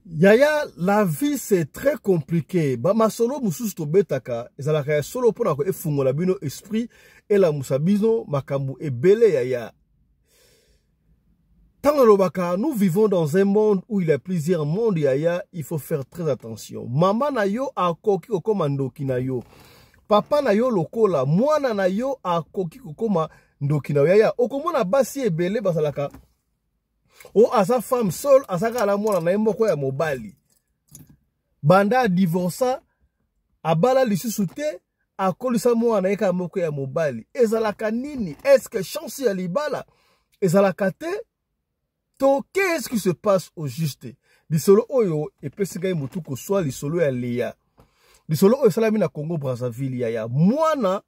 Yaya, la vie c'est très compliqué. Ba masolo mususu to betaka, ezalaka ya solo pona ko efungola bino esprit et la musabino makambu ebele yaya. Tant lobaka, nous vivons dans un monde où il y a plusieurs mondes yaya, il faut faire très attention. Mama na yo akoki kokoma ndoki na yo. Papa na yo lokola, mwana na yo akoki kokoma ndoki na yo yaya. Okomona basi ebele basalaka. O asa femme seule, asaka la mwana na moko ya mobali. Banda divorça, abala lisusu te, akolisa mwana eka moko ya mobali. Ezalaka nini? Est-ce que chance ya libala? Ezalaka te? To qu'est-ce qui se passe au juste? Lisolo oyo epesinga mutu ko soit lisolo ya Léa. Lisolo oyo salami na Congo Brazzaville ya mwana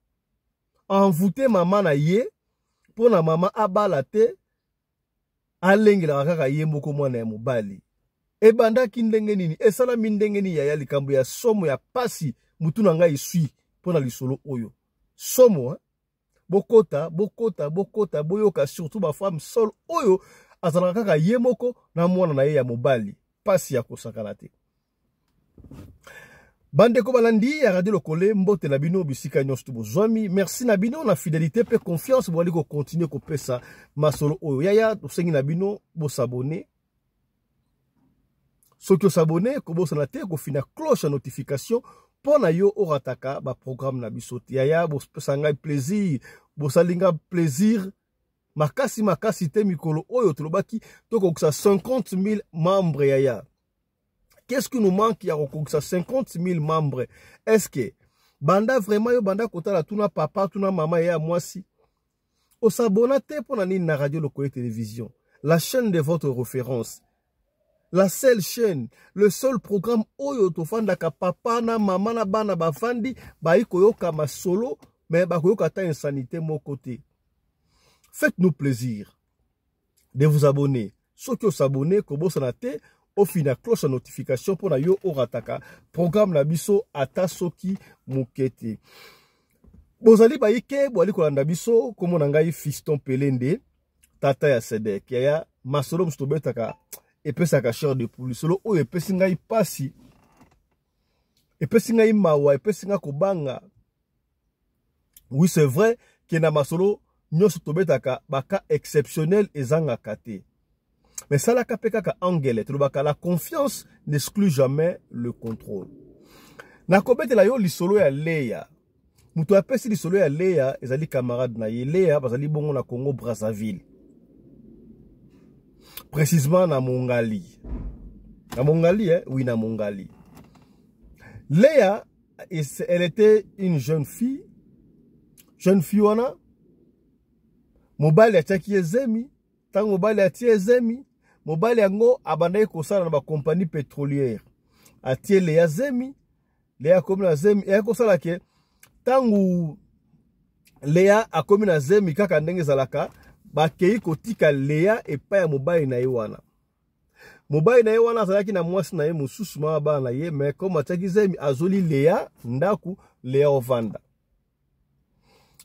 envoûté mama na ye pour na mama abala te. Alengela kaka ye moko mwana ya mobali. Ebanda ki ndenge nini? Esala mi ndenge nini ya likambo ya somo ya pasi mutu na ngai isui pona lisolo oyo. Somo, bokota, boyoka surtout ba femme seule oyo azala kaka ye moko na mwana na ye ya mobali. Pasi ya kosakana te. Bande ko balandi ya Radio Lokole mbote na bino bisika nyonso to bozwami. Merci na bino na fidélité pe confiance bo ali ko continuer ko pesa masolo oyo. Yaya tosengi na bino bo s'abonner. Soki o s'abonner ko bo sana te ko fina cloche à notification pona yo orataka ba programme na biso. Yaya bo pesa ngai plaisir, bo salinga plaisir. Makasi te mikolo oyo tolobaki toko kusa 50 000 membres yaya. Qu'est-ce qui nous manque? Il y a 50 000 membres. Est-ce que banda vraiment yo banda kota la tuna papa tuna mama ya moi si o s'abonnate pour nani na Radio Lokole télévision, la chaîne de votre référence, la seule chaîne, le seul programme oyo to fanda ka papa na mama na bana bafandi ba ikoyoka masolo mais ba koyoka ta insanité mon côté. Faites-nous plaisir de vous abonner. Ceux qui s'abonnent ko sanate au final cloche à notification pour na yo orataka programme na biso ata soki mukete. Bozali ba ike boali ko landa biso komo na ngai fiston Pelende tata ya Sedek ya masolo mstobetaka epesaka chair de poule solo oyo epesi ngai pasi epesi ngai mawa epesi ngai kobanga. Oui c'est vrai que na masolo nyonso tobetaka baka exceptionnel ezanga kate. Mais ça la kapeka angele tulobaka la confiance n'exclut jamais le contrôle. Na kobetela yo lisolo ya Léa. Mutu apesi lisolo ya Léa ezali camarade na ye. Léa bazali bongo na Congo Brazzaville. Précisément na Mongali. Na Mongali oui na Mongali. Léa elle était une jeune fille wana mobali ataki ezemi, tant mobali ati ezemi, mobali yango abandai kosala na ba compagnie pétrolière. Atie Léa zemi, Léa komi na zemi, e kosala ke tangu Léa akomi na zemi kaka ndenge zalaka, bakei kotika Léa epai ya mobali na ye wana. Mobali na ye wana azalaki na mwasi na ye mosusu ma bana na ye, mais comme ataki zemi azoli Léa ndaku Léa ovanda.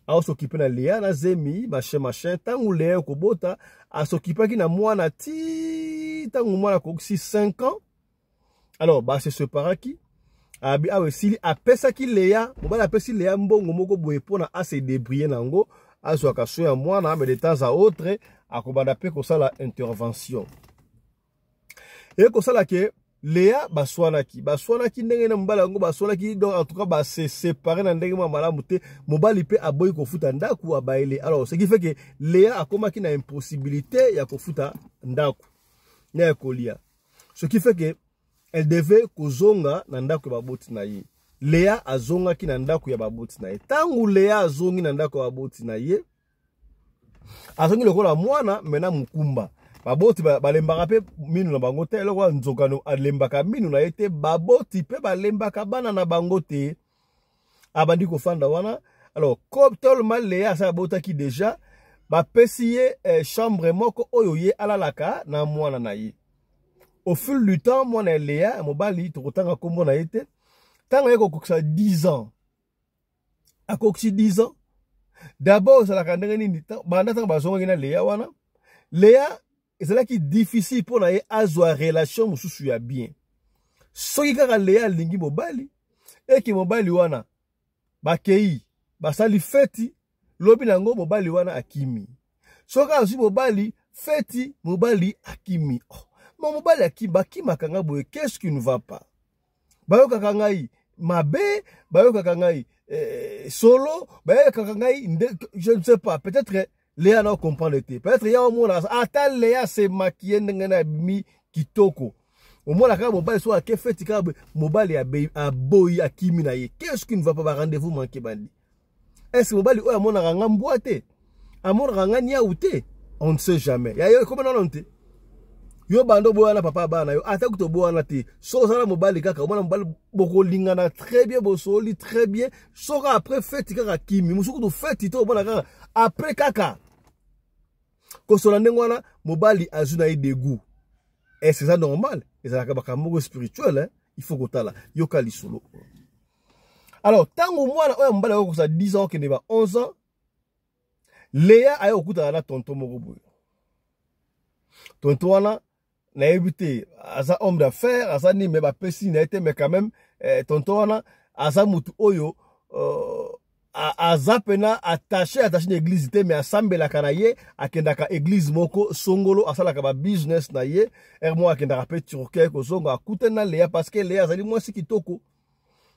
S'occuper na Léa na zemi machin tangu Léa kobota s'occuper na mwana ti tangu mwana ko 5 ans. Alors ba se separaki abi awesili apesa ki Léa mobali apesi Léa mbongo moko boye pona se débrouiller nango azwaka so ya mwana mais de temps à autre akobanda pe ko sala intervention et ko sala ke Léa baswanaki ndenge na mbala ngo baswanaki donc en tout cas ba se séparer na ndenge malamu te mobali pe aboyi ko futa ndaku abaile. Alors ce qui fait que Léa akomaki na impossibilité ya ko futa ndaku na kolia, ce qui fait que elle devait kozonga na ndaku ya baboti na ye. Léa azonga ki na ndaku ya baboti na ye. Tangu Léa azongi na ndaku ya baboti na ye azongi lokola mwana mena mukumba. Baboti balembaka pe minu na bango te eloko nzokano alembaka minu na ete baboti pe balembaka bana na bango te abandi ko fanda wana. Alors comme tellement Léa sa botaki déjà bapesi ye chambre moko oyo ye alalaka na mwana na ye. Au fil du temps mwana Léa mobali tokotanga kombo na ete tanga ye kokokisa 10 ans akokisi 10 ans d'abord ça la kandenge nini banda tanga bazonga na Léa wana Léa c'est là qui est difficile pour na azwa relation mususu ya bien. soki kaka Léa lingi mobali eki mobali wana bakei basali feti lobi nango mobali wana akimi soki azwi mobali feti mobali akimi mobali akimi bakimaka nga boye qu'est-ce qui ne va pas bayokaka ngai mabe bayokaka ngai solo bayokaka ngai je ne sais pas peut-être Léa n'a comprendre peut-être ya omona ata Léa se maquiller ndenge na mi kitoko omona kaka mobali so ake feti kaka mobali aboyi akimi na ye qu'est-ce qui ne va pas ba rendez-vous manqué bandi est-ce que mobali oyo amonaka nga mbwa te amonaka nga niau te on ne sait jamais ya yo komona non te yo bando boya na papa bana yo ata kuto boya na te so sala mobali kaka omona mobali bokolingana très bien bosoli très bien so après feti kaka kimi musuku to feti to omona kaka après kaka kosola ndenge wana mobali azuna ye dégoût et c'est ça normal et ça ka bakamoko spirituel hein? Il faut kotala yoka lisolo. Alors tango mwana oya mobali ko sa 10 ans kende ba 11 ans Léa ayo okuta na tonton moko boyo tonton wana na ebité aza homme d'affaires aza ni me ba pesi na été mais quand même tonton wana aza mutu oyo aza pena attaché na église te mais asambela kana ye akendaka église moko songolo asalaka ba business na ye mo akendaka pe turquie ko zongo akute na Léa parce que Léa azali mwasi kitoko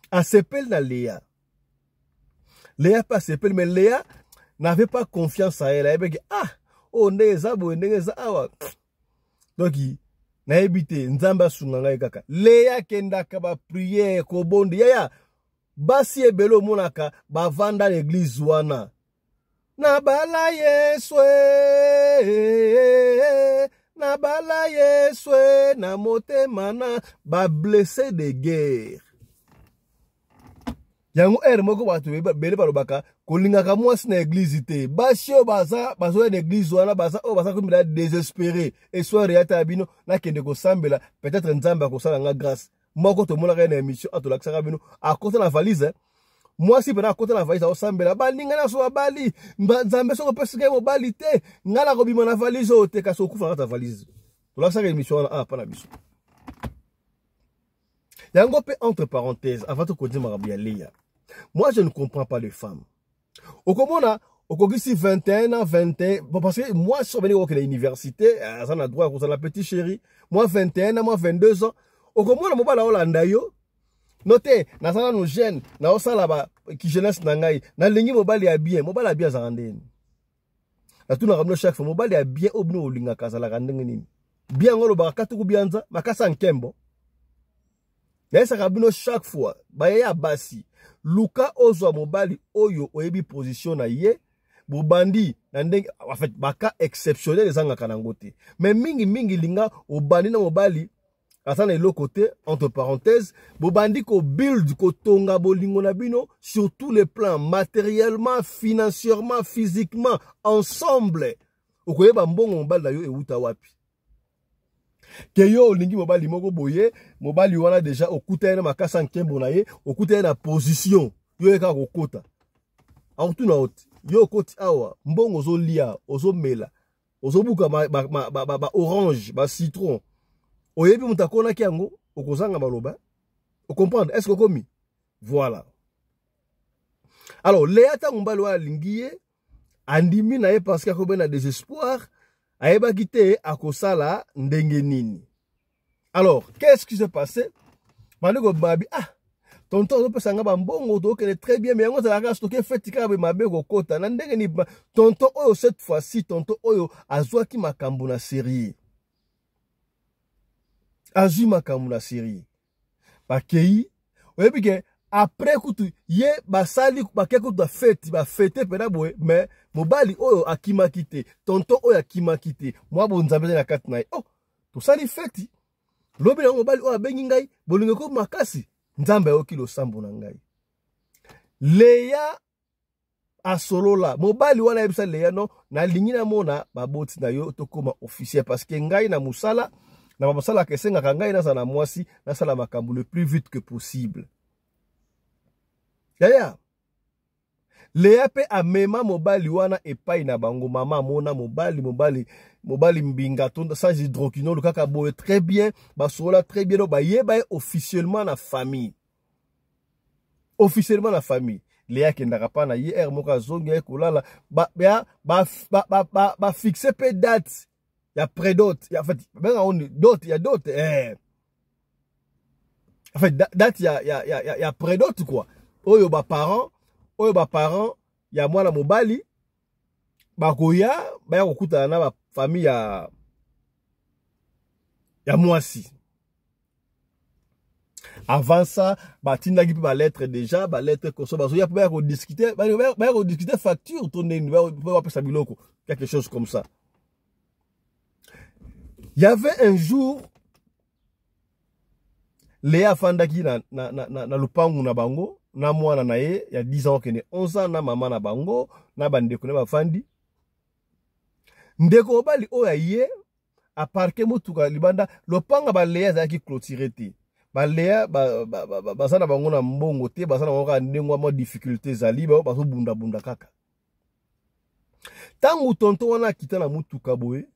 asepel na Léa pas sepel mais Léa n'avait pas confiance à elle elle oh ndeza bo ndeza awa donc na ebité nzamba sunga ngai kaka Léa kendaka ba prière ko bondi ya basi ebelo monaka bavanda l'église wana na bala yeswe na motema na ba blessé de guerre yango moko bato bele balobaka kolingaka mwasi na église te basi o baza na église wana baza komela désespéré et soir ya tabino na kende ko sambela peut-être nzamba akosala nga grâce moko to monaka na émission atolakisaka bino akota na valise mwasi pena akota na valise osambela balinga na so bali nzambe so pesika mobali te ngala ko bima na valise o te kaso kufa na valise tolakisaka émission wana pa na biso yango pe entre parenthèses avant de continuer marabu ya Léa. Moi, je ne comprends pas les femmes. Au Komona, au Kogisi 21 ans, 21, parce que moi, je suis venu à l'université, à la droite, à la petite chérie, moi 21 ans, moi 22 ans. Au Komona, moi, là, Hollanda, yo. Notez, na sala nos jeunes, na osala ba qui jeunesse na ngai, na lingi mobali ya bien zarandeni. Na tout na ramno chaque fois mobali ya bien obno olinga kazala randenge nini. Bien ngolo ba katuku bianza, makasa nkembo. Na esa kabino chaque fois, ba ya basi. Luka ozwa mobali oyo oyebi position na ye bobandi na ndenge en fait baka exceptionnel ezanga kanango te mais mingi linga obandi na mobali atana eloko te entre parenthèses bobandi ko build ko tonga bolingo na bino sur tous les plans matériellement financièrement physiquement ensemble okoyeba mbongo mobali na yo euta wapi ke yo olingi mobali moko boye mobali wana déjà okuta na makasa nkembo na ye okuta na position yo eka kokota antuna oti yo koti awa mbongo ozolia ozomela ozobuka ba orange ba citron oyebi mutakona kiango okozanga maloba o comprendre est-ce que komi voilà alors Léa ta mobali wana lingiye andimi na ye parce que akobena désespoir Aeba kite akosala ndenge nini. Alors, qu'est-ce qui s'est passé? Maneko babi tonton zo pesa nga ba mbongo to kele très bien mais yango za la stocké fetika be mabe ko kota na ndenge ni tonton oyo cette fois-ci tonton oyo azwaki makambo na série. Azui makambo na série. Bakei oyebi ke après kutu ye basali bakeko to fête ba fêter pena boye mais mobali oyo akima kite tonton oyo akima kite moi bonzambe na kati na to sali fête lobi na mobali oyo abengi ngai bolingo ko makasi nzambe yo kilo sambo na ngai Léa asolola mobali wana yebisa Léa no na lingi na mona baboti na yo to koma officiel parce que ngai na musala na babosala kesenga ka ngai na sana mwasi na sala makambo le plus vite que possible. Yaya. Léa pe amema mobali wana epai na bango mama mona mobali mbinga tonda sans hydroquinone kaka boye très bien basola très bien ba yeba officiellement na famille. Officiellement la famille. Léa kendaka pa na hier moka zongi kolala ba fixer pe date ya prédot ya en fait ben on dot ya dot en fait date ya prédot quoi. Oyo ba parents ya mwana mobali bakoya ba kokuta na ba famille ya mwasi. Avant ça, batindaki pe ba lettre déjà, ba lettre koso bazo ya pa discuter facture tourner va pas sa biloko, quelque chose comme ça. Il y avait un jour Léa fandaki na lupangu na bango, na mwana na ye, il y a 10 ans kene 11 ans na maman na bango, na bandeko na ba fandi. Ndeko bali oya ye a parquer mutuka libanda, lopanga ba Léa za ki clôturer te. Baléa basana bango na mbongo te basana bango ka ndengwa mo difficulté zali ba baso bunda kaka. Tangu tonto wana akita na mutuka boye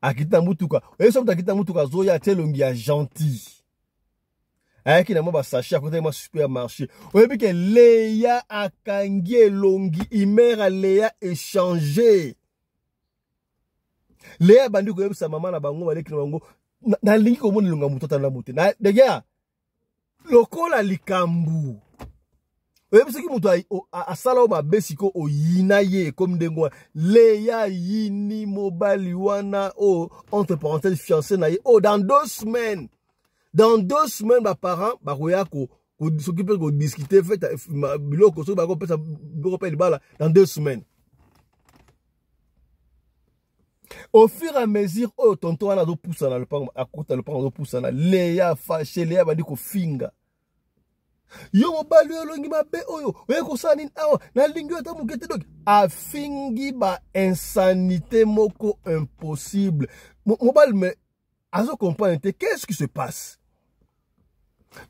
akita mutuka oyeso akita mutuka zoya telongi ya gentil ayaki na mo ba sachet à côté de supermarché oyebi ke Léa akangi elongi imera Léa échanger Léa bandi ko yebisa mama na bango baleki na bango na lingi ko moni longa mutota na muté na dega lokola likambu oyebisi ki mutu asala o mabesiko oyina ye comme dengo Léa yini mobali wana o entre parenthèses fiancé na ye o dans 2 semaines ba parents ba koya ko s'occuper ko discuter fait biloko so ba ko pesa biloko pe libala dans 2 semaines. Au fur et à mesure, oh, tonton wana do poussa na le pan à côté le pan do poussa na Léa fâché Léa bandi ko finga. Yo mobali olongi mabe oyo, we ko sani awa na lingi ata mukete dok. A fingi ba insanité moko impossible. Mobali me azo comprendre qu'est-ce qui se passe?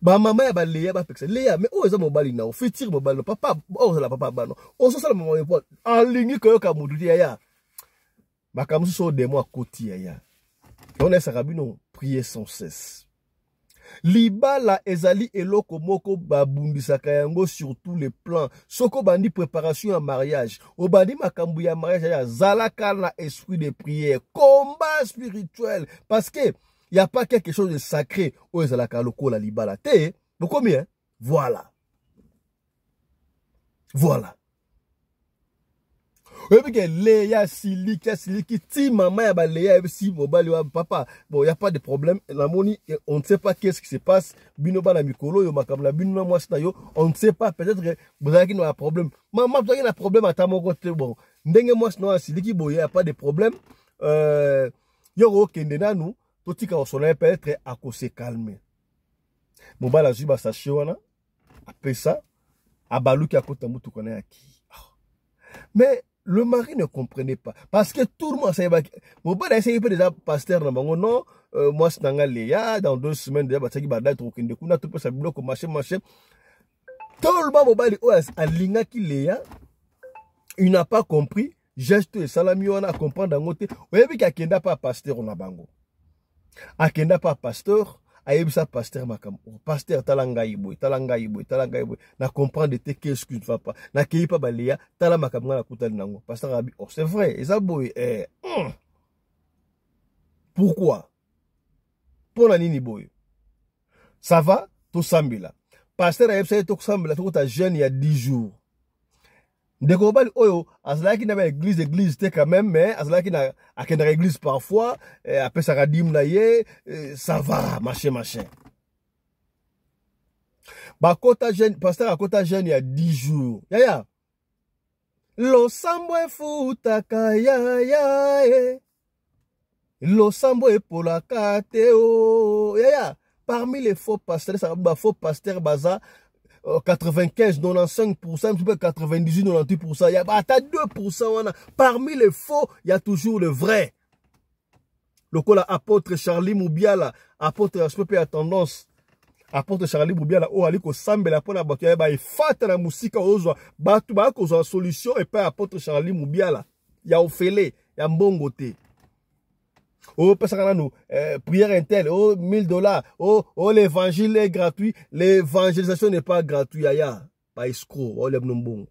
Ba maman ya ba Léa ba pekse Léa mais oh eza mobali na ofitire mobali papa oh ça la papa ba non. On so sala maman po. A lingi ko yo ka mududi ya. Makamsu so demo à côté ya. On est sarabino prier sans cesse. Libala ezali eloko moko babundisaka yango sur tous les plans. Soko bandi préparation à mariage. O bandi makambu ya mariage ya zalaka na esprit de prière, combat spirituel parce que y a pas quelque chose de sacré o zalaka loko la libala te. Beaucoup bien. Voilà. Voilà. Oui, parce que Léa siliki, ti maman ya ba Léa si mobali wa papa. Bon, il y a pas de problème. La moni, on ne sait pas qu'est-ce qui se passe. Bino ba na mikolo yo makamla bino moi na yo, on ne sait pas peut-être que bozaki no a problème. Maman toi na problème ata moko te bon. Ndenge moi na siliki bo y a pas de problème. Yo kende na nous, totika osona peut-être à ko se calmer. Mobala zuba sa wana. Après ça, abaluki akota mutu kona yaki. Mais le mari ne comprenait pas. Parce que tout le monde savait que mon père a essayé déjà pasteur dans mon non, moi c'est dans Léa, dans 2 semaines déjà, parce qu'il va d'être au Kindekuna, tout peut se bloquer, machin. Tout le monde a linga qui Léa, il n'a pas compris, geste et salami, on a compris dans côté. Vous voyez qu'il n'y a pas pasteur on a bango. Il n'y a pas pasteur. Aïbisa pasteur makam pasteur talanga iboy na comprendre de qu'est-ce qui ne va pas na kei pa balia tala makam na kutali nango pasteur abi oh c'est vrai eza boy pourquoi pour la nini boy ça va to sambila pasteur aïbisa to sambila to ta jeune il y a 10 jours ndeko bali oyo azalaki na église te quand même mais azalaki na akenda église parfois après ça radim na ye ça va machin ba kota jeune pasteur akota jeune il y a 10 jours ya lo sambo efutaka ya lo sambo epolaka te o ya parmi les faux pasteurs ça ba faux pasteur baza 95, 95%, 98, 98%. Il y a 2%. Parmi les faux, il y a toujours le vrai. Le cas apôtre Charlie Moubiala, apôtre HPP a tendance apôtre Charlie Moubiala o ali ko sambela pona bato ya ba efata na musika ozwa bato ba ko zo solution et pas apôtre Charlie Moubiala ya ofele ya mbongo te. Oh, prière intel, oh, $1000, oh, l'évangile est gratuit, l'évangélisation n'est pas gratuite, yaya, pas escroc, oh, les nombons.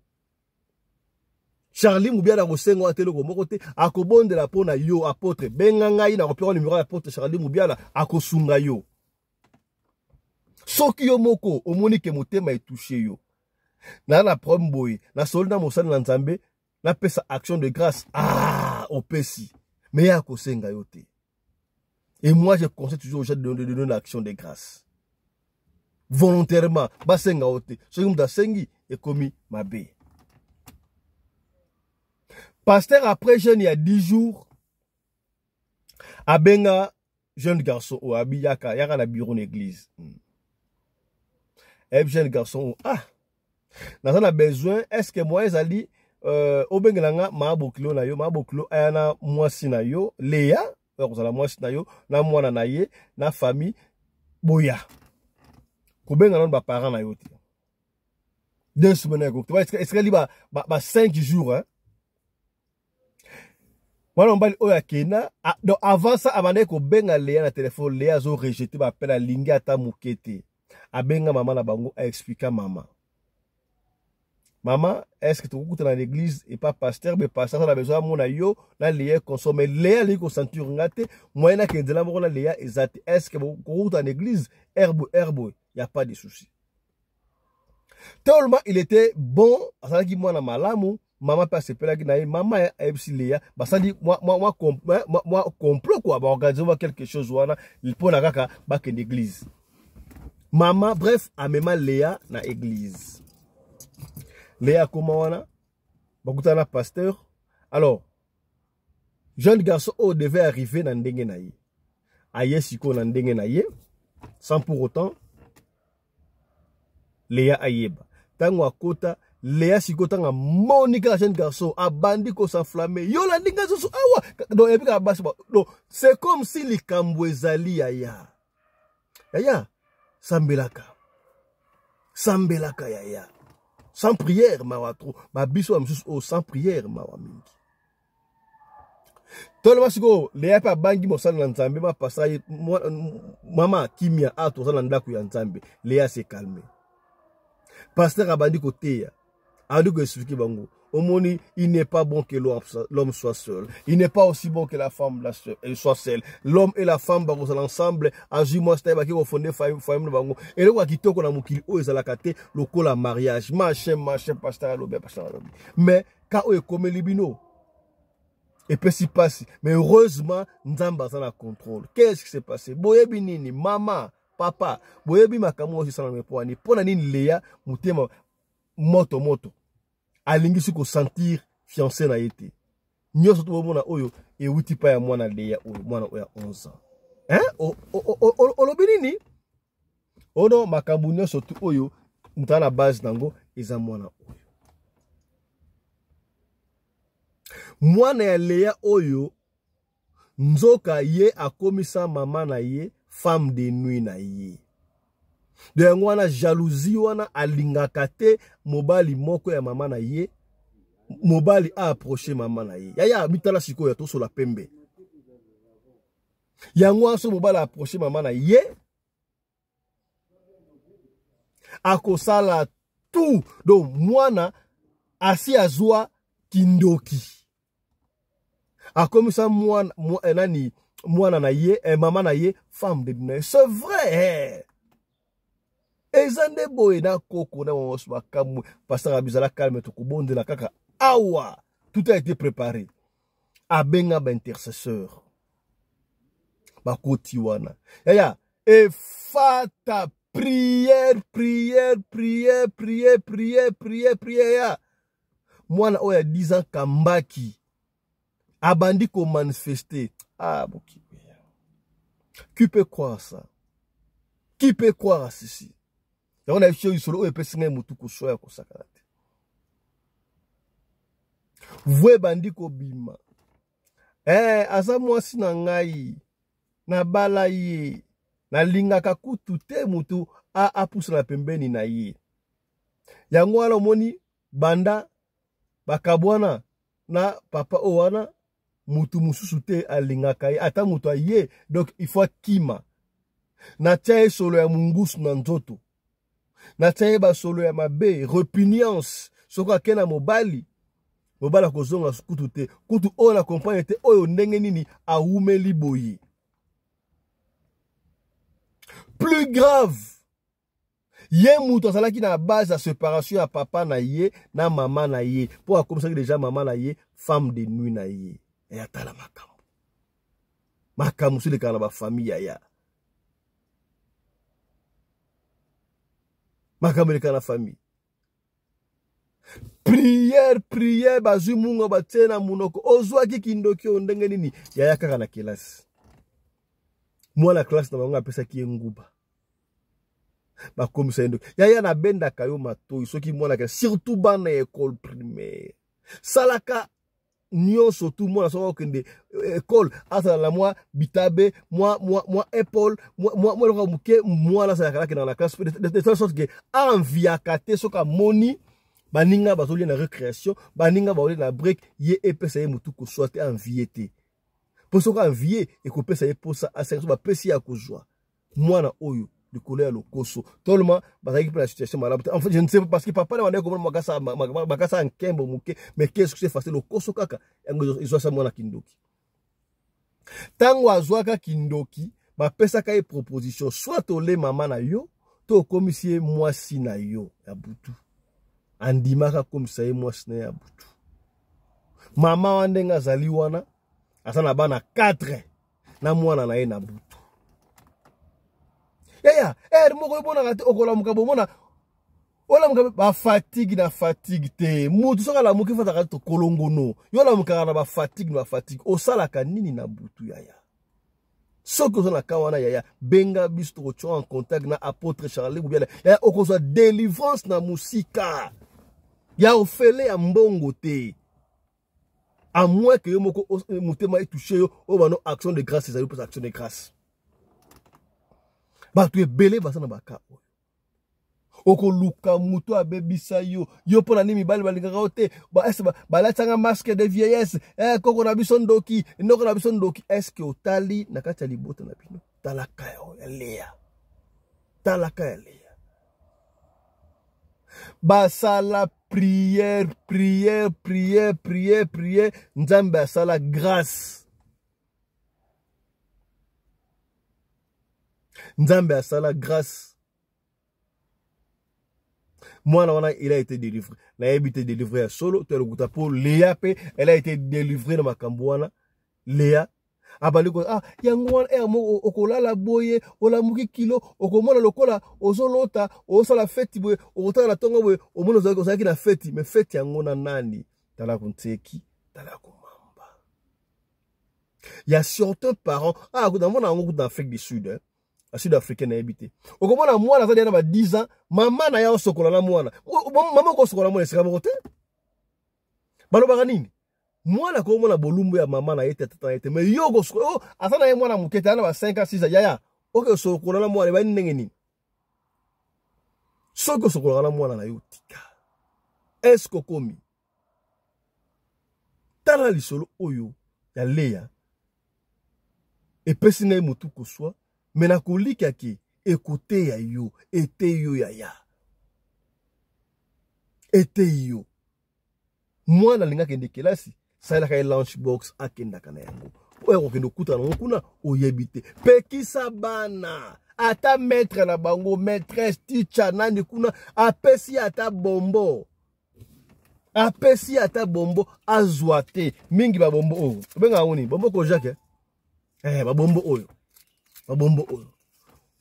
Charlie Moubiala Rosengo a télé comme côté, à Kobonde la pona yo, apôtre, Bengangaï, n'a repéré le numéro apôtre Charlie Moubiala, à Kosunga yo. Soki yo moko, au monique motema est touché yo. Na la promboy, na soldat Mosan Lanzambe, na pesa action de grâce, ah, au Pessi. Mais ya Kosenga yo te. Et moi, je conseille toujours aux gens de donner l'action de grâce. Volontairement. Basenga ote. Ce qui m'a sengi est commis ma bé. Pasteur, après jeune, il y a 10 jours, a benga jeune garçon au abi yaka na bureau d'église. Jeune garçon, ah, dans a besoin, est-ce que moi, ezali, au benga ma bokilo na yo, ma bokilo ayana mwasi na yo, Léa, la mwasi na yo, na mwana na ye, na famille, boya. Kobenga non ba parents na yo te. 2 semaines ko. Tu vois, est-ce que li ba 5 jours hein. Voilà on bali oya kena, donc avant ça avant ko benga Léa na téléphone, Léa zo rejeté ba appel à lingi ata mukete. A benga maman na bango a expliquer maman. Maman, est-ce que tu écoutes dans l'église et pas pasteur, mais pasteur a besoin de mon yo, na Léa consomme, Léa li ko sentir ngate, moyena ke ndela mo na Léa ezate. Est-ce que vous écoutez dans l'église herbo, il n'y a pas de souci. Tellement il était bon, ça dit moi na malamu, maman passe pela na maman a Léa, bah ça dit moi complot quoi, bah organiser quelque chose wana, il pour na kaka ba ke l'église. Maman bref a même Léa na église. Léa comment wana? Bakuta na pasteur. Alors jeune garçon devait arriver na ndenge na ye. Aye siko na ndenge na ye. Sans pour autant Léa ayeba. Tango akota Léa sikota nga monika jeune garçon abandi ko s'enflammer. Yo la ndinga zo awa. Donc et puis donc c'est comme si likambo ezali yaya. Yaya sambelaka. Sambelaka yaya. Sans prière mawatro. Ma biso amsus o sans prière mawamingi. Tolema siko Léa pa bangi mosala na Nzambe ma pasa mama kimia ato za ndako ya Nzambe. Léa s'est calmé. Pasteur abandi côté ya. A dû expliquer bango. Omoni, il n'est pas bon que l'homme soit seul. Il n'est pas aussi bon que la femme soit seule. L'homme et la femme bango ensemble. Azuma stay baki ko fondé famille bango. Et le wa kitoko na mukili o ezalakate lokola mariage. Machin pasteur alobi pasteur alobi. Mais quand o ekome libino et puis si passe. Mais heureusement, Nzamba a contrôle. Qu'est-ce qui s'est passé? Boyebi nini, maman, papa, boyebi makamu aussi sans me poani. Pona nini Léa, mutema moto. Alingi suko sentir fiancé na été. Nyoso to mona oyo e wuti pa ya mwana Léa oyo mwana oya 11 ans. Hein? Olobi nini? Ono makamu nyoso to oyo mutana base nango eza mwana oyo. Mwana ya Léa oyo nzoka ye akomisa mama na ye femme de nuit na ye. De ngwana jalousie wana alingaka te mobali moko ya mama na ye. Mobali a approché mama na ye. Yaya mitala siko ya toso la pembe. Ya ngwa so mobali a approché mama na ye. Akosala tout. Donc mwana asi azwa kindoki. Akomisa mwana na ye, maman na ye, femme de nuit. C'est vrai. Ezande boye na koko na mosba kamu pasteur abizala calme to kubonde la kaka awa. Tout a été préparé. Abenga ba intercesseur. Ba koti wana. Yaya, e fata prière. Ya. Mwana oya 10 ans kambaki. Abandi ko manifester. Ah, bon, qui peut croire ça? Qui peut croire à ceci? Et on a vu solo et pessinga mutuko soya ko sakarate. Vwe bandi ko bima. Asa mwasi na ngai. Na bala ye. na lingaka kutu te mutu apusa na pembeni na ye. Yango wana moni banda bakabwana na papa owana mutu mususu te alingaka ye ata mutu aye. Donc il faut kima na tia solo ya mungusu na nzoto na tia ba solo ya mabe repugnance soko akena mobali kozonga kutu te kutu oyo na comprendre te oyo ndenge nini awumeli boye. Plus grave, ye mutu azalaki na base ya séparation ya papa na ye na mama na ye po akomisaki déjà mama na ye femme de nuit na ye. Ya tala makambo sileka na ba famille ya makambo leka na famille. Prière bazwi mungo batie na munoko ozwaki kindoki ondenge nini yaya kaka na kelasi. Mwana classe na bango apesaki ye nguba bakomisa endo yaya na benda kayo matoi soki mwana ka surtout bana école primaire salaka nyonso tout mwana so okende école asa la moi bitabe moi épaule moi muke mwana sa kala na classe de telle sorte que enviaka te soka moni baninga bazolia na récréation baninga baolia na break ye epesa ye mutu ko soit envié pour ce qu'on envié et qu'on peut ça pour ça à ça va pesi à kozwa mwana oyo de coller le koso tellement bazaki pour la situation malade. En fait je ne sais pas parce que papa n'a comment makasa en kembo muke mais qu'est-ce que c'est facile le koso kaka ils ont ça mwana kindoki tango azwaka kindoki ba pesa ka proposition soit tole mama na yo to komisie mwasi na yo ya butu andimaka komisa mwasi na ya butu mama wandenga zali wana asana bana 4 na mwana na ye na butu. Yaya, moko bona ngate okola mukabo mona. Ola mukabe ba fatigue te. Mutu soka la muki fata to kolongono. Yola mukara na ba fatigue osala ka nini na butu yaya. Soko zona kawana yaya benga bisto ko en contact na apôtre Charles ou bien yaya okozwa délivrance na musika. Ya ofele ya mbongo te. À moins que moko mutema touché yo o bano action de grâce ezali pour action de grâce. Ba tu ebele basa na baka. Oko luka muto abebisa yo pona nimi bali balingaka ote ba est ba latanga masque de vieillesse koko na biso ndoki ndoko na biso ndoki est-ce que otali na kati ya libota na bino talaka ya lea basala prière nzambe asala grâce moi il a été délivré na été délivré à solo to le pour Léa pe elle a été délivrée dans makambwana Léa abaliko yango mo okolala boye olamuki kilo okomona lokola ozolota osala fête boye okotala na tongo boye omona ozaki na fête mais fête yango na nani tala kunteki tala komamba ya certains parents kudamona ngo dans Afrique du Sud Sud-Africaine na habité okomona mwana zali na ba 10 ans mama na ya osokola na mwana mama ko osokola mwana sika bote balobaka nini mwana ko mona bolumbu ya mama na yete tata yete mais yogo asana ye mwana mukete ana ba 5 6 yaya oke sokola na mwana ba ndenge nini soko sokola na mwana na yo tika esko komi tala lisolo oyo ya Léa epesi na mutu ko swa mais na kolika ki écoutez ya yo ete yo yaya ete yo mwana linga kende kelasi sala ka lunchbox akenda kana yango oyo kende kuta na kuna oyebite pekisa bana ata maître na bango maîtresse teacher nani kuna apesi ata bombo azwate mingi ba bombo oyo benga ngoni bombo ko Jacques ba bombo oyo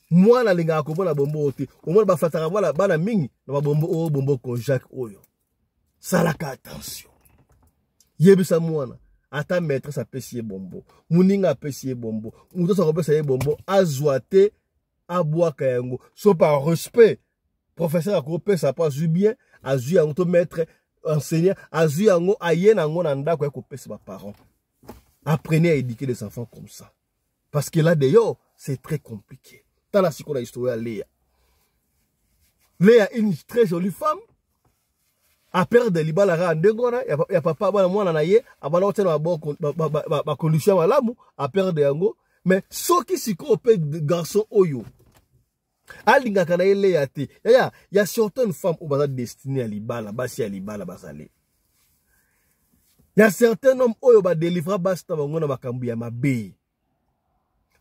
mwana linga akobona bombo ote omona bafataka wala bana mingi na babombo oyo bombo ko Jacques oyo salaka attention yebisa mwana ata maîtresse apesi bombo muninga apesi bombo muto sa kopesa ye bombo azwate abwaka yango so par respect professeur akopesa pas bien azui yango to maître enseignant azui yango ayena yango na ndako ya kopesa ba parents. Apprenez à éduquer les enfants comme ça parce que là d'ailleurs c'est très compliqué. tala siko na histoire Léa. Léa, une très jolie femme. A perdre libala ra ndengona ya papa bana mwana na ye abana otena ba condition malamu a perdre yango mais soki siko pe garçon oyo alinga kana ele ya te ya certaines femmes au baza destiné à libala basi ya libala basale ya certains hommes oyo ba délivrer basta bango na makambu ya mabe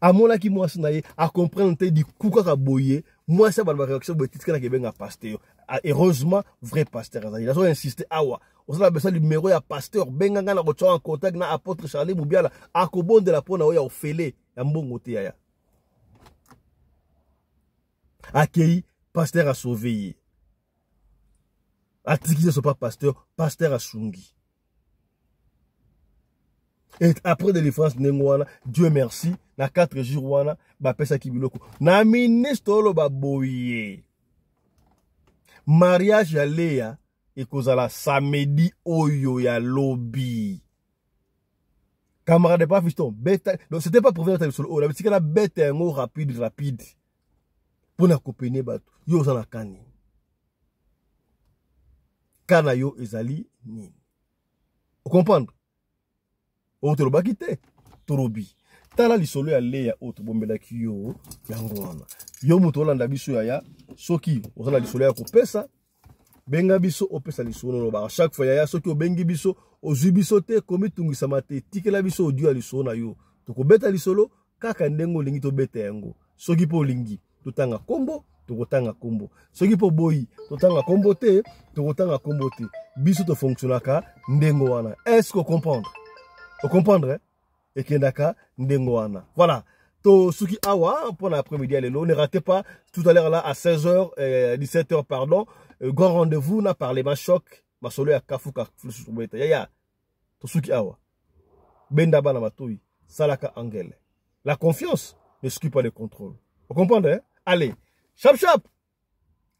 amona ki mwasi na ye a comprendre te di kuka ka boye mwasi ba ba réaction betite kana kebenga pasteur. Heureusement, vrai pasteur. Il a insisté, awa. On a besoin du numéro ya pasteur. Benganga na kocho en contact na apôtre Charlie Moubiala. Akobon de la pona oya ofele. Ya mbongo te ya. Akei, pasteur a sauvé. Atiki ce pas pasteur, pasteur a sungi. Et après délivrance nengwana, Dieu merci, na 4 jours wana, ba pesa kibiloko. Na ministre lo ba boye. Mariage ya Léa ekozala samedi oyo ya lobby. Camarade pas fiston, bête. Donc c'était pas pour venir sur le haut, la petite la bête un mot rapide. Pour na kopene bato. Yo za na kani. Kana yo ezali nini. Vous comprenez? O to lobaki te, torobi. Tala lisolo ya Léa o to bombela ki yo yango wana. Yo muto olanda biso ya soki ozala lisolo ya kopesa benga biso opesa lisolo no ba chaque fois ya soki obengi biso ozwi biso te komi tungisa mate tikela biso odio lisolo na yo tokobeta lisolo kaka ndengo lingi to beta yango soki po lingi totanga kombo tokotanga kombo soki po boyi totanga kombo te tokotanga kombo te biso to fonctionnaka ndengo wana. Est-ce que comprendre? Vous comprendre? Et kendaka ndengo wana. Voilà. To suki awa pour l'après-midi lelo, ne ratez pas tout à l'heure là à 16h 17h pardon, grand rendez-vous na parler ma choc ma solo ya kafuka flusubeta ya to suki awa benda bana matoi salaka angele. La confiance ne s'occupe pas de contrôle. Vous comprenez? Allez, chap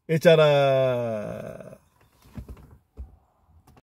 et tchara.